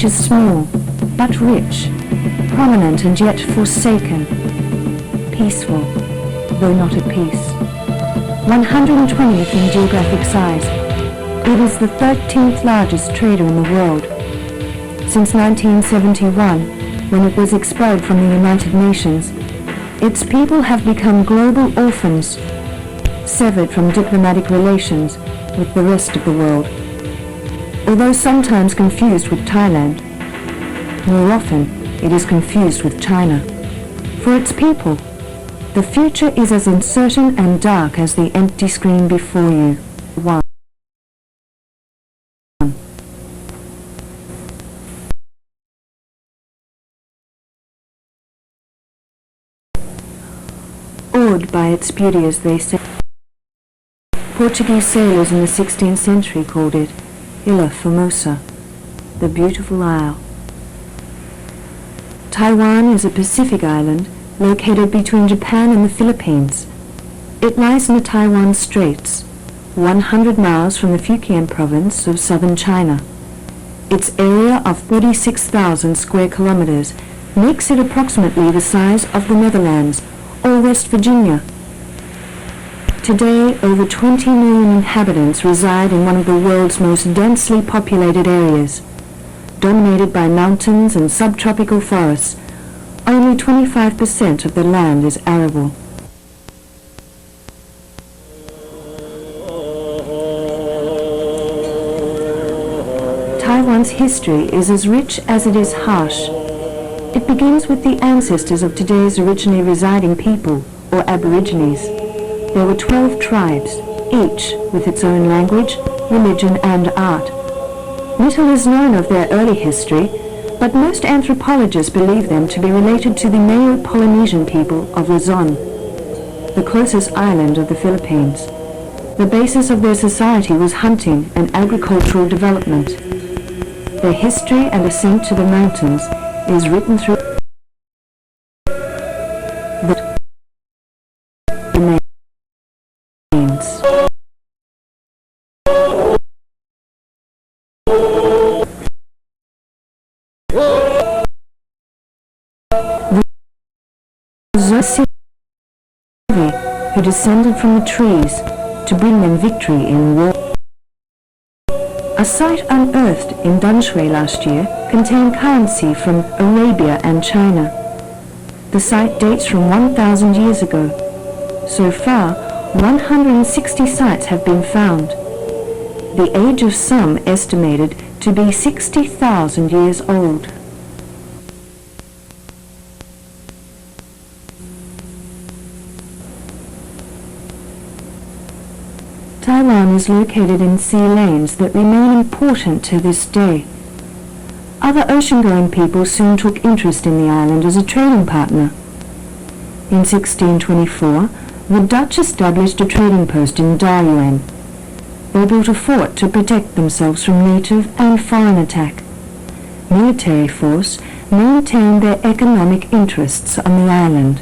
which is small, but rich, prominent and yet forsaken, peaceful, though not at peace. 120th in geographic size, it is the 13th largest trader in the world. Since 1971, when it was expelled from the United Nations, its people have become global orphans, severed from diplomatic relations with the rest of the world. Although sometimes confused with Thailand, more often it is confused with China. For its people, the future is as uncertain and dark as the empty screen before you. 1. Awed by its beauty, as they say. Portuguese sailors in the 16th century called it Ilha Formosa, the beautiful isle. Taiwan is a Pacific island located between Japan and the Philippines. It lies in the Taiwan Straits, 100 miles from the Fujian province of southern China. Its area of 36,000 square kilometers makes it approximately the size of the Netherlands or West Virginia. Today, over 20 million inhabitants reside in one of the world's most densely populated areas. Dominated by mountains and subtropical forests, only 25% of the land is arable. Taiwan's history is as rich as it is harsh. It begins with the ancestors of today's originally residing people, or Aborigines. There were 12 tribes, each with its own language, religion and art. Little is known of their early history, but most anthropologists believe them to be related to the Neo-Polynesian people of Luzon, the closest island of the Philippines. The basis of their society was hunting and agricultural development. Their history and ascent to the mountains is written through the remains. Who descended from the trees to bring them victory in war. A site unearthed in Danshui last year contained currency from Arabia and China. The site dates from 1,000 years ago. So far, 160 sites have been found. The age of some estimated to be 60,000 years old. Taiwan is located in sea lanes that remain important to this day. Other ocean-going people soon took interest in the island as a trading partner. In 1624, the Dutch established a trading post in Dayuan. They built a fort to protect themselves from native and foreign attack. Military force maintained their economic interests on the island.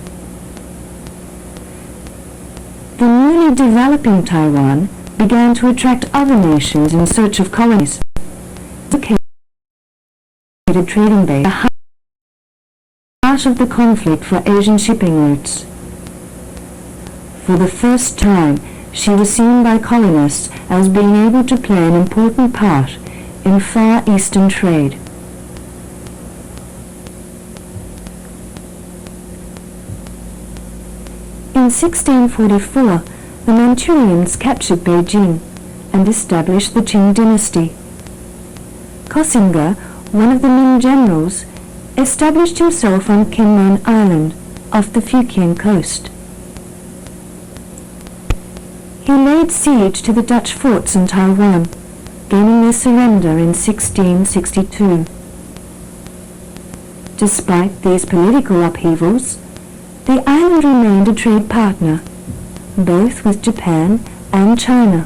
The newly developing Taiwan began to attract other nations in search of colonies. Located trading base, the heart of the conflict for Asian shipping routes. For the first time, she was seen by colonists as being able to play an important part in Far Eastern trade. In 1644, the Manchurians captured Beijing and established the Qing dynasty. Koxinga, one of the Ming generals, established himself on Kinmen Island off the Fujian coast. He laid siege to the Dutch forts in Taiwan, gaining their surrender in 1662. Despite these political upheavals, the island remained a trade partner, both with Japan and China.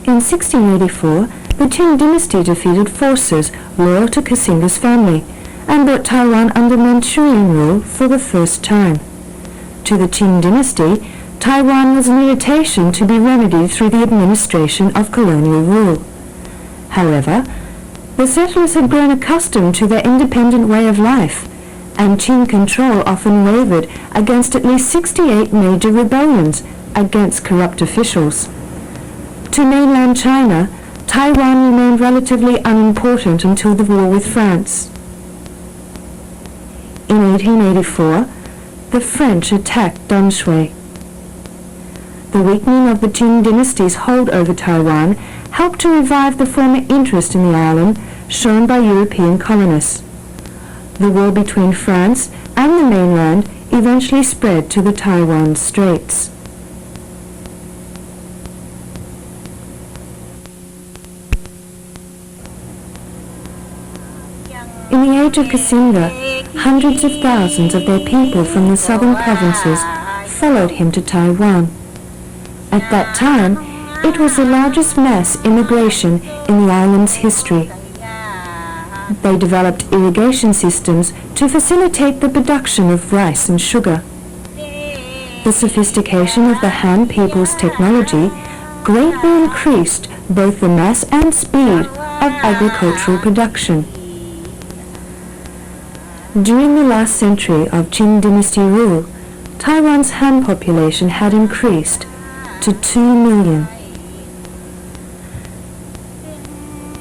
In 1684, the Qing dynasty defeated forces loyal to Koxinga's family and brought Taiwan under Manchurian rule for the first time. To the Qing dynasty, Taiwan was an irritation to be remedied through the administration of colonial rule. However, the settlers had grown accustomed to their independent way of life, and Qing control often wavered against at least 68 major rebellions against corrupt officials. To mainland China, Taiwan remained relatively unimportant until the war with France. In 1884, the French attacked Danshui. The weakening of the Qing dynasty's hold over Taiwan helped to revive the former interest in the island shown by European colonists. The war between France and the mainland eventually spread to the Taiwan Straits. In the age of Casimda, hundreds of thousands of their people from the southern provinces followed him to Taiwan. At that time, it was the largest mass immigration in the island's history. They developed irrigation systems to facilitate the production of rice and sugar. The sophistication of the Han people's technology greatly increased both the mass and speed of agricultural production. During the last century of Qing dynasty rule, Taiwan's Han population had increased to 2 million.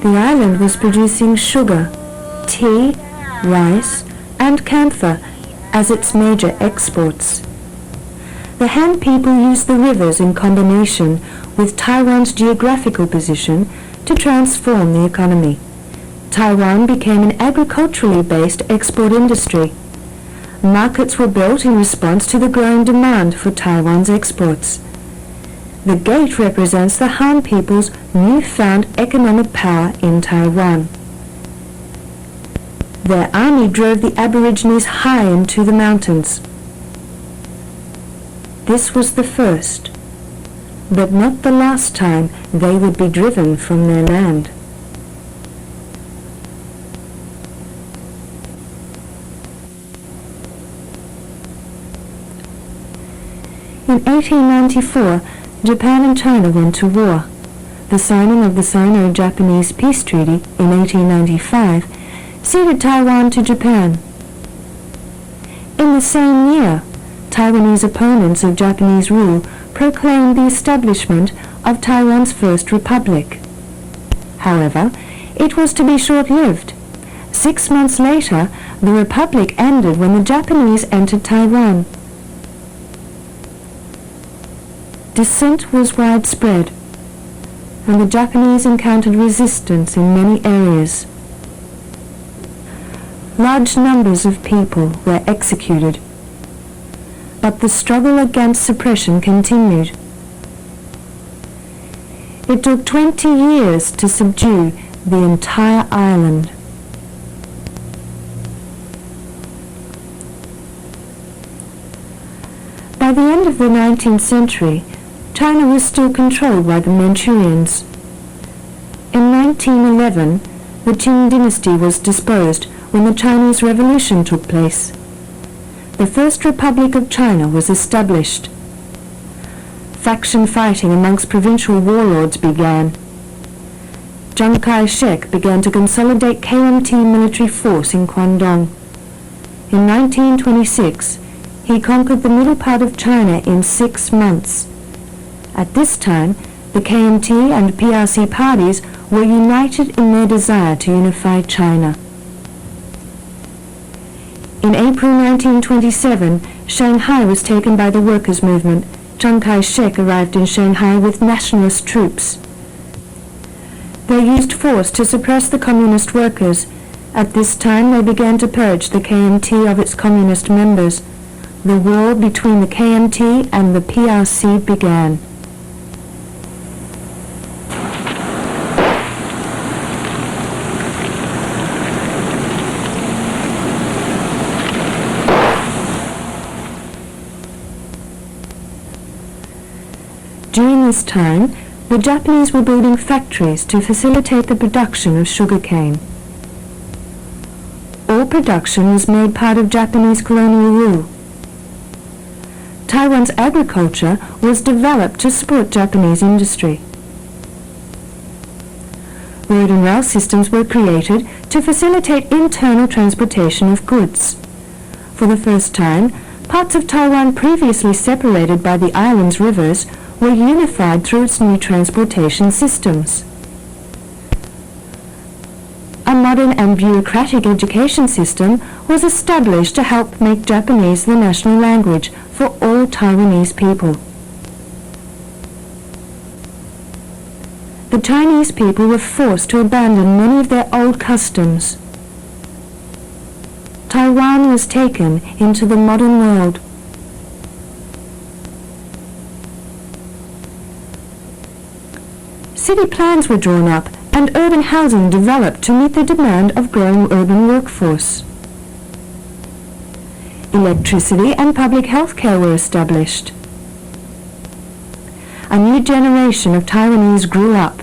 The island was producing sugar, tea, rice, and camphor as its major exports. The Han people used the rivers in combination with Taiwan's geographical position to transform the economy. Taiwan became an agriculturally based export industry. Markets were built in response to the growing demand for Taiwan's exports. The gate represents the Han people's newfound economic power in Taiwan. Their army drove the Aborigines high into the mountains. This was the first, but not the last time they would be driven from their land. In 1894, Japan and China went to war. The signing of the Sino-Japanese Peace Treaty in 1895 ceded Taiwan to Japan. In the same year, Taiwanese opponents of Japanese rule proclaimed the establishment of Taiwan's first republic. However, it was to be short-lived. 6 months later, the republic ended when the Japanese entered Taiwan. Dissent was widespread, and the Japanese encountered resistance in many areas. Large numbers of people were executed, but the struggle against suppression continued. It took 20 years to subdue the entire island. By the end of the 19th century, China was still controlled by the Manchurians. In 1911, the Qing dynasty was disposed when the Chinese Revolution took place. The First Republic of China was established. Faction fighting amongst provincial warlords began. Chiang Kai-shek began to consolidate KMT military force in Guangdong. In 1926, he conquered the middle part of China in 6 months. At this time, the KMT and PRC parties were united in their desire to unify China. In April 1927, Shanghai was taken by the workers' movement. Chiang Kai-shek arrived in Shanghai with nationalist troops. They used force to suppress the communist workers. At this time, they began to purge the KMT of its communist members. The war between the KMT and the PRC began. During this time, the Japanese were building factories to facilitate the production of sugarcane. all production was made part of Japanese colonial rule. Taiwan's agriculture was developed to support Japanese industry. Road and rail systems were created to facilitate internal transportation of goods. For the first time, parts of Taiwan previously separated by the island's rivers were unified through its new transportation systems. A modern and bureaucratic education system was established to help make Japanese the national language for all Taiwanese people. The Chinese people were forced to abandon many of their old customs. Taiwan was taken into the modern world. City plans were drawn up and urban housing developed to meet the demand of growing urban workforce. Electricity and public health care were established. A new generation of Taiwanese grew up.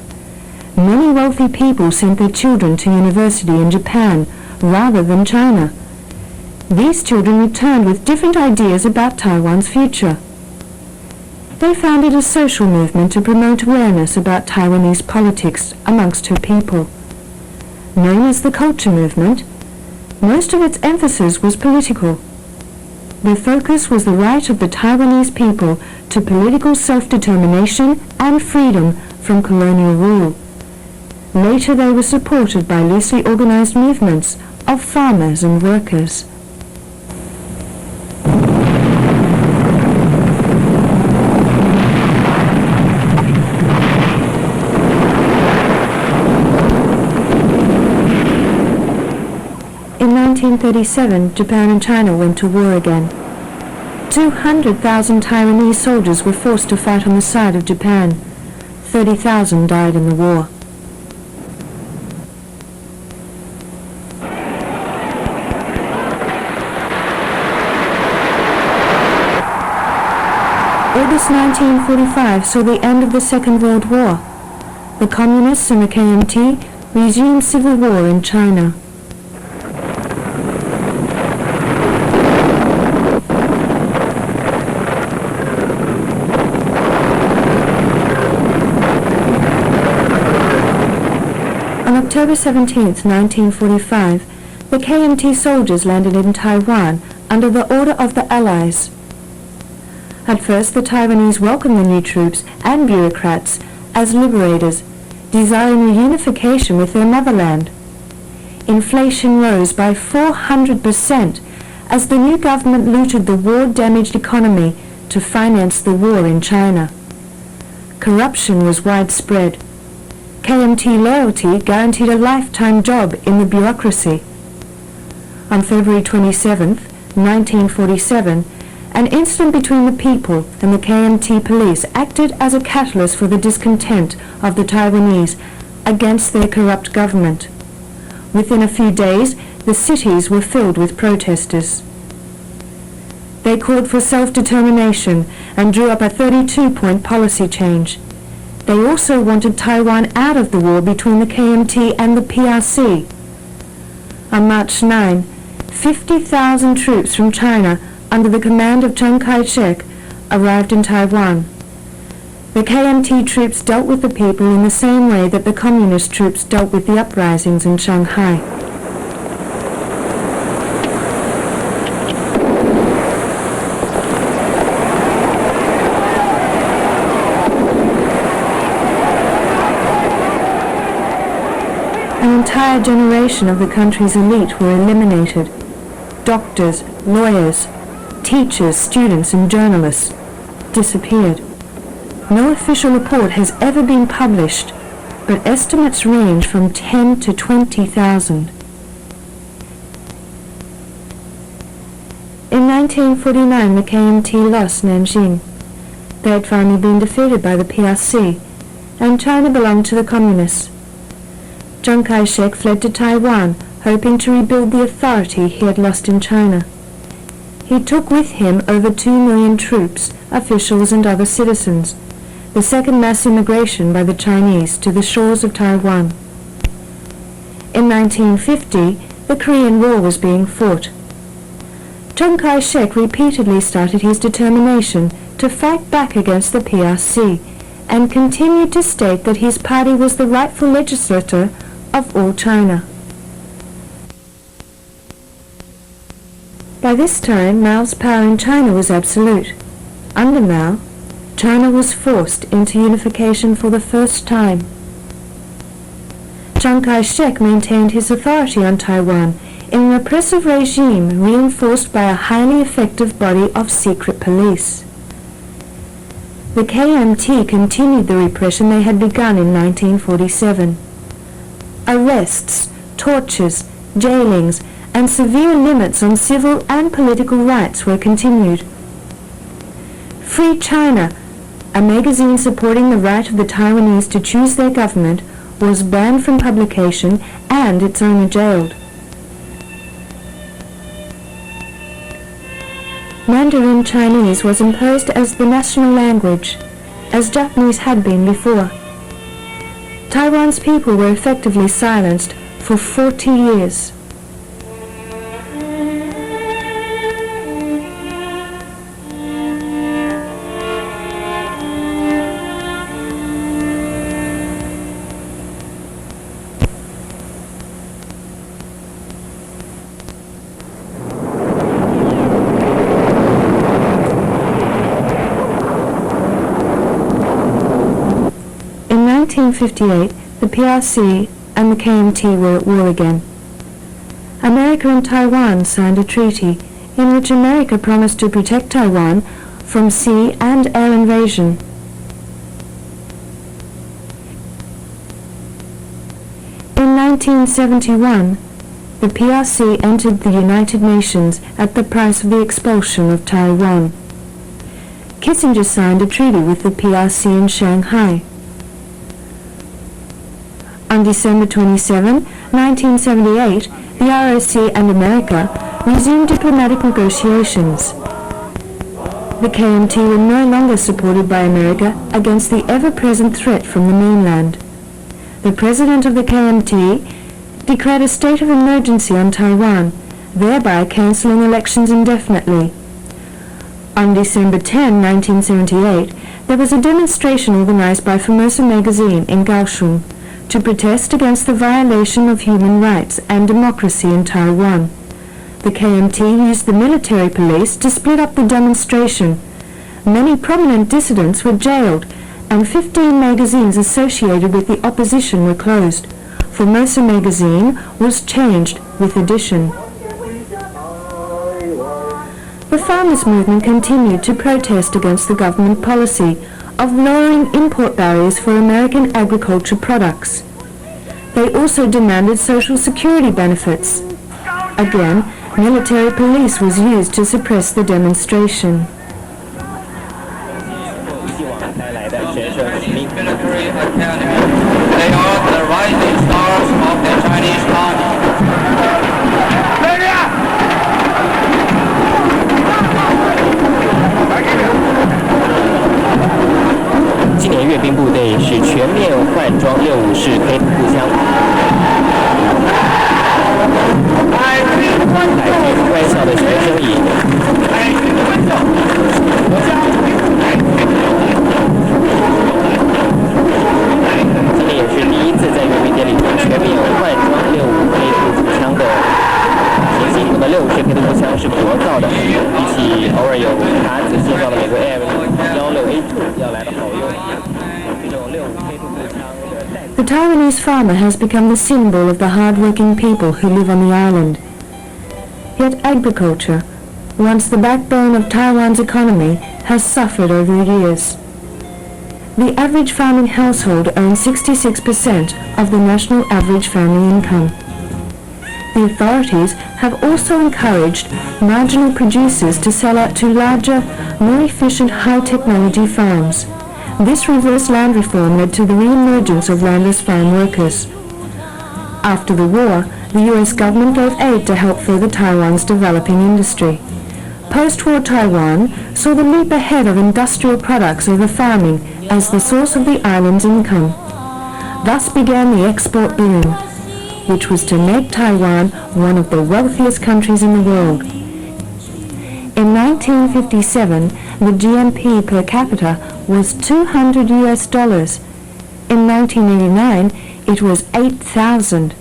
Many wealthy people sent their children to university in Japan rather than China. These children returned with different ideas about Taiwan's future. They founded a social movement to promote awareness about Taiwanese politics amongst her people. Known as the Culture Movement, most of its emphasis was political. Their focus was the right of the Taiwanese people to political self-determination and freedom from colonial rule. Later they were supported by loosely organized movements of farmers and workers. In 1937, Japan and China went to war again. 200,000 Taiwanese soldiers were forced to fight on the side of Japan. 30,000 died in the war. August 1945 saw the end of the Second World War. The Communists and the KMT resumed civil war in China. On October 17, 1945, the KMT soldiers landed in Taiwan under the order of the Allies. At first, the Taiwanese welcomed the new troops and bureaucrats as liberators, desiring reunification with their motherland. Inflation rose by 400% as the new government looted the war-damaged economy to finance the war in China. Corruption was widespread. KMT loyalty guaranteed a lifetime job in the bureaucracy. On February 27, 1947, an incident between the people and the KMT police acted as a catalyst for the discontent of the Taiwanese against their corrupt government. Within a few days, the cities were filled with protesters. They called for self-determination and drew up a 32-point policy change. They also wanted Taiwan out of the war between the KMT and the PRC. On March 9, 50,000 troops from China under the command of Chiang Kai-shek arrived in Taiwan. The KMT troops dealt with the people in the same way that the communist troops dealt with the uprisings in Shanghai. An entire generation of the country's elite were eliminated. Doctors, lawyers, teachers, students, and journalists disappeared. No official report has ever been published, but estimates range from 10 to 20,000. In 1949, the KMT lost Nanjing. They had finally been defeated by the PRC, and China belonged to the Communists. Chiang Kai-shek fled to Taiwan, hoping to rebuild the authority he had lost in China. He took with him over 2 million troops, officials, and other citizens, the second mass immigration by the Chinese to the shores of Taiwan. In 1950, the Korean War was being fought. Chiang Kai-shek repeatedly started his determination to fight back against the PRC and continued to state that his party was the rightful legislator of all China. By this time, Mao's power in China was absolute. Under Mao, China was forced into unification for the first time. Chiang Kai-shek maintained his authority on Taiwan in a repressive regime reinforced by a highly effective body of secret police. The KMT continued the repression they had begun in 1947. Arrests, tortures, jailings, and severe limits on civil and political rights were continued. Free China, a magazine supporting the right of the Taiwanese to choose their government, was banned from publication and its owner jailed. Mandarin Chinese was imposed as the national language, as Japanese had been before. Taiwan's people were effectively silenced for 40 years. In 1958, the PRC and the KMT were at war again. America and Taiwan signed a treaty in which America promised to protect Taiwan from sea and air invasion. In 1971, the PRC entered the United Nations at the price of the expulsion of Taiwan. Kissinger signed a treaty with the PRC in Shanghai. On December 27, 1978, the ROC and America resumed diplomatic negotiations. The KMT were no longer supported by America against the ever-present threat from the mainland. The president of the KMT declared a state of emergency on Taiwan, thereby cancelling elections indefinitely. On December 10, 1978, there was a demonstration organized by Formosa magazine in Kaohsiung to protest against the violation of human rights and democracy in Taiwan. The KMT used the military police to split up the demonstration. Many prominent dissidents were jailed, and 15 magazines associated with the opposition were closed. Formosa magazine was changed with Edition. The farmers' movement continued to protest against the government policy of lowering import barriers for American agriculture products. They also demanded Social Security benefits. Again, military police was used to suppress the demonstration. Military academy. They are the rising stars of the Chinese army. 今年阅兵部队是全面换装65式黑步枪，来自官校的学生营。今年也是第一次在阅兵典礼中全面换装65黑步枪的情形。那么65式黑步枪是国造的，比起偶尔有卡子制造的美国 M16A2 要来的好用。 The Taiwanese farmer has become the symbol of the hard-working people who live on the island. Yet agriculture, once the backbone of Taiwan's economy, has suffered over the years. The average farming household owns 66% of the national average family income. The authorities have also encouraged marginal producers to sell out to larger, more efficient high-technology farms. This reverse land reform led to the re-emergence of landless farm workers. After the war, the US government gave aid to help further Taiwan's developing industry. Post-war Taiwan saw the leap ahead of industrial products over farming as the source of the island's income. Thus began the export boom. which was to make Taiwan one of the wealthiest countries in the world. In 1957, the GNP per capita was $200. In 1989, it was 8,000.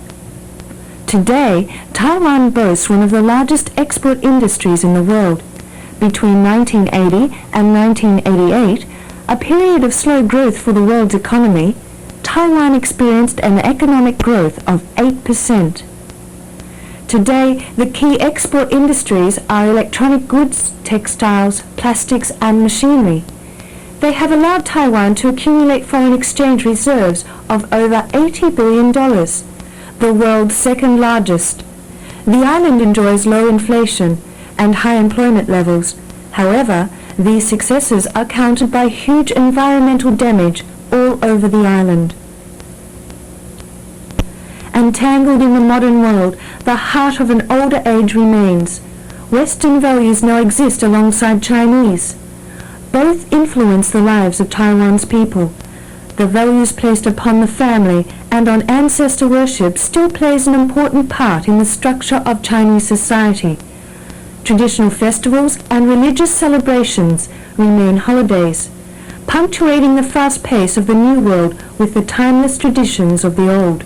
Today, Taiwan boasts one of the largest export industries in the world. Between 1980 and 1988, a period of slow growth for the world's economy, Taiwan experienced an economic growth of 8%. Today, the key export industries are electronic goods, textiles, plastics, and machinery. They have allowed Taiwan to accumulate foreign exchange reserves of over $80 billion, the world's second largest. The island enjoys low inflation and high employment levels. However, these successes are countered by huge environmental damage all over the island. Entangled in the modern world, the heart of an older age remains. Western values now exist alongside Chinese. Both influence the lives of Taiwan's people. The values placed upon the family and on ancestor worship still plays an important part in the structure of Chinese society. Traditional festivals and religious celebrations remain holidays, punctuating the fast pace of the new world with the timeless traditions of the old.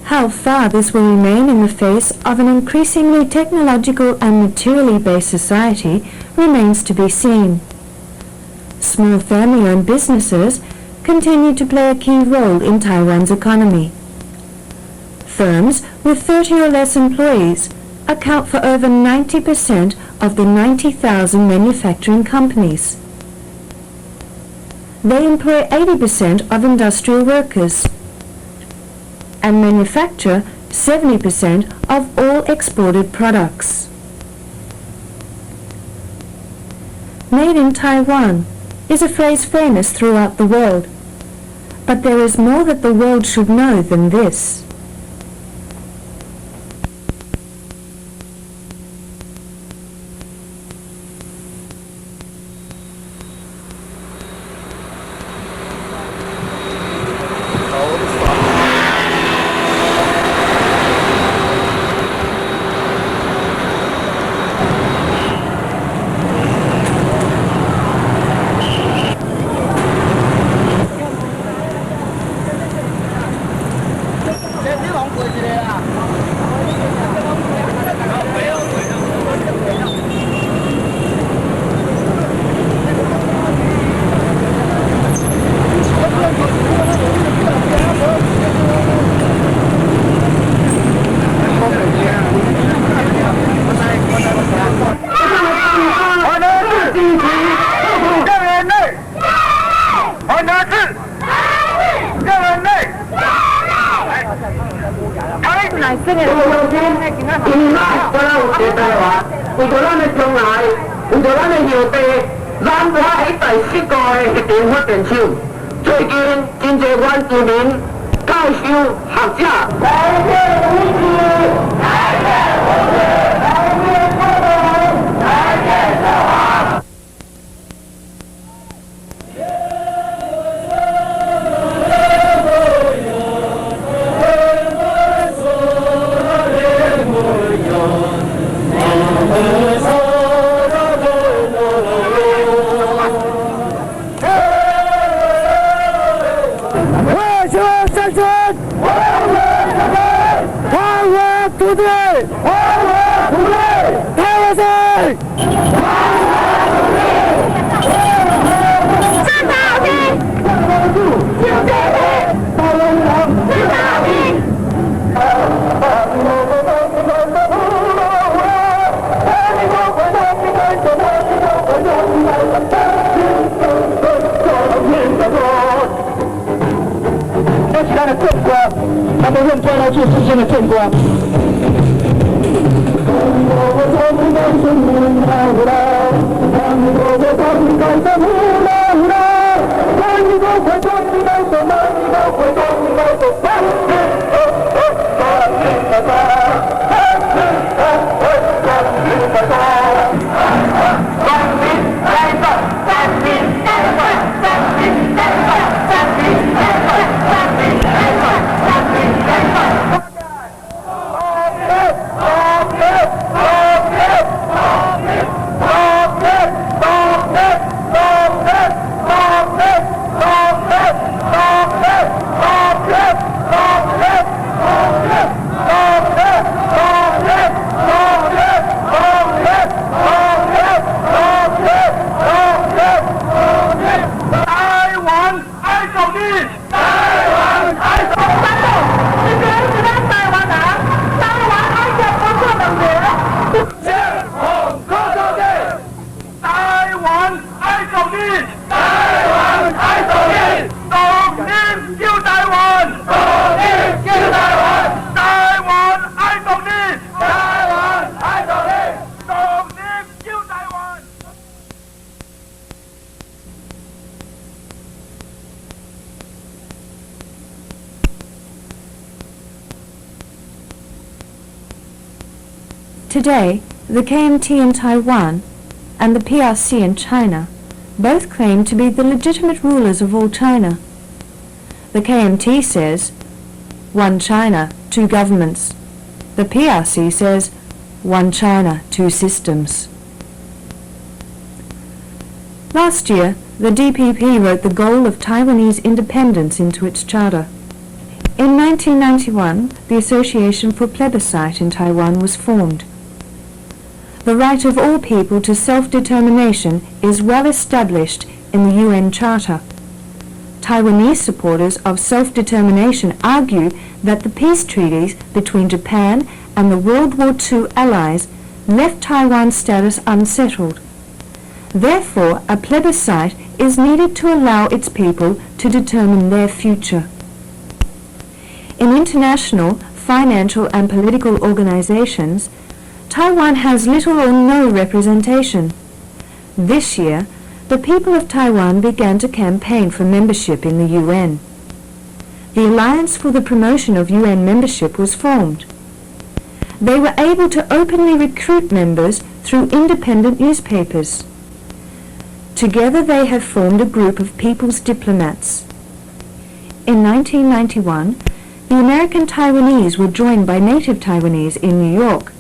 How far this will remain in the face of an increasingly technological and materially based society remains to be seen. Small family-owned businesses continue to play a key role in Taiwan's economy. Firms with 30 or less employees account for over 90% of the 90,000 manufacturing companies. They employ 80% of industrial workers and manufacture 70% of all exported products. Made in Taiwan is a phrase famous throughout the world, but there is more that the world should know than this. Today, the KMT in Taiwan and the PRC in China both claim to be the legitimate rulers of all China. The KMT says, one China, two governments. The PRC says, one China, two systems. Last year, the DPP wrote the goal of Taiwanese independence into its charter. In 1991, the Association for Plebiscite in Taiwan was formed. The right of all people to self-determination is well established in the UN Charter. Taiwanese supporters of self-determination argue that the peace treaties between Japan and the World War II allies left Taiwan's status unsettled. Therefore, a plebiscite is needed to allow its people to determine their future. In international, financial and political organizations, Taiwan has little or no representation. This year, the people of Taiwan began to campaign for membership in the UN. The Alliance for the Promotion of UN Membership was formed. They were able to openly recruit members through independent newspapers. Together they have formed a group of people's diplomats. In 1991, the American Taiwanese were joined by native Taiwanese in New York.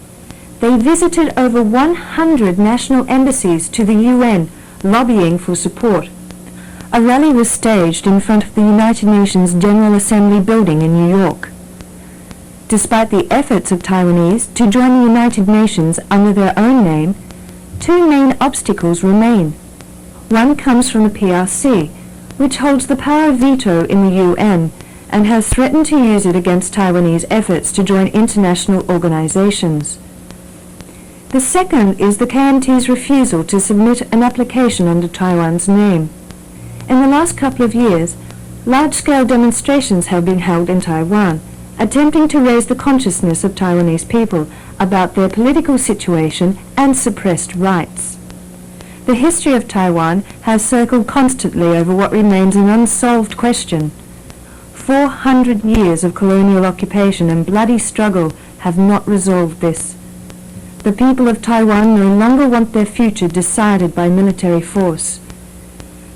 They visited over 100 national embassies to the UN, lobbying for support. A rally was staged in front of the United Nations General Assembly building in New York. Despite the efforts of Taiwanese to join the United Nations under their own name, two main obstacles remain. One comes from the PRC, which holds the power of veto in the UN and has threatened to use it against Taiwanese efforts to join international organizations. The second is the KMT's refusal to submit an application under Taiwan's name. In the last couple of years, large-scale demonstrations have been held in Taiwan, attempting to raise the consciousness of Taiwanese people about their political situation and suppressed rights. The history of Taiwan has circled constantly over what remains an unsolved question. 400 years of colonial occupation and bloody struggle have not resolved this. The people of Taiwan no longer want their future decided by military force.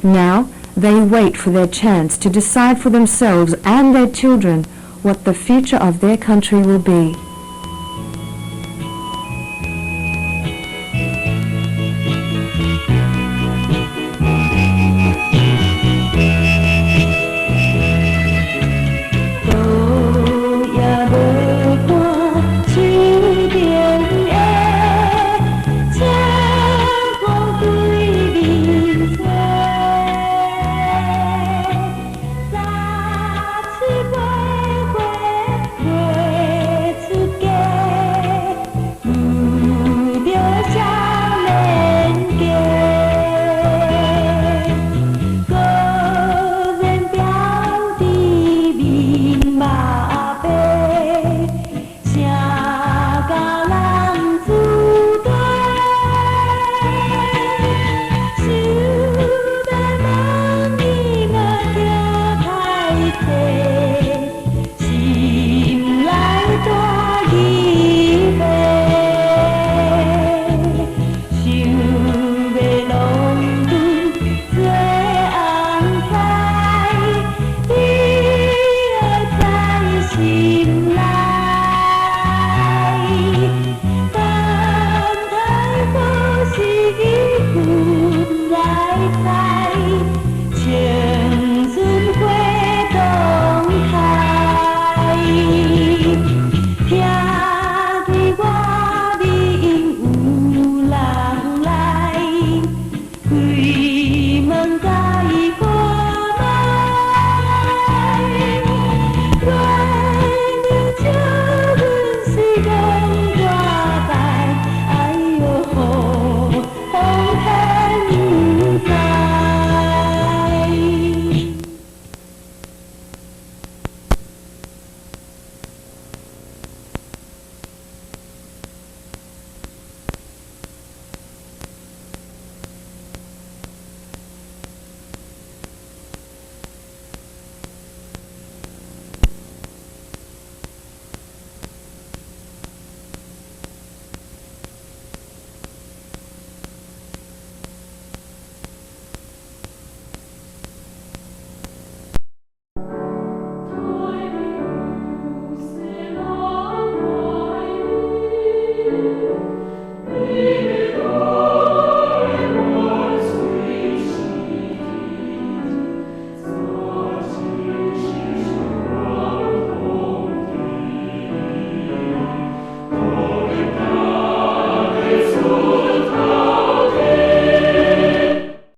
Now they wait for their chance to decide for themselves and their children what the future of their country will be.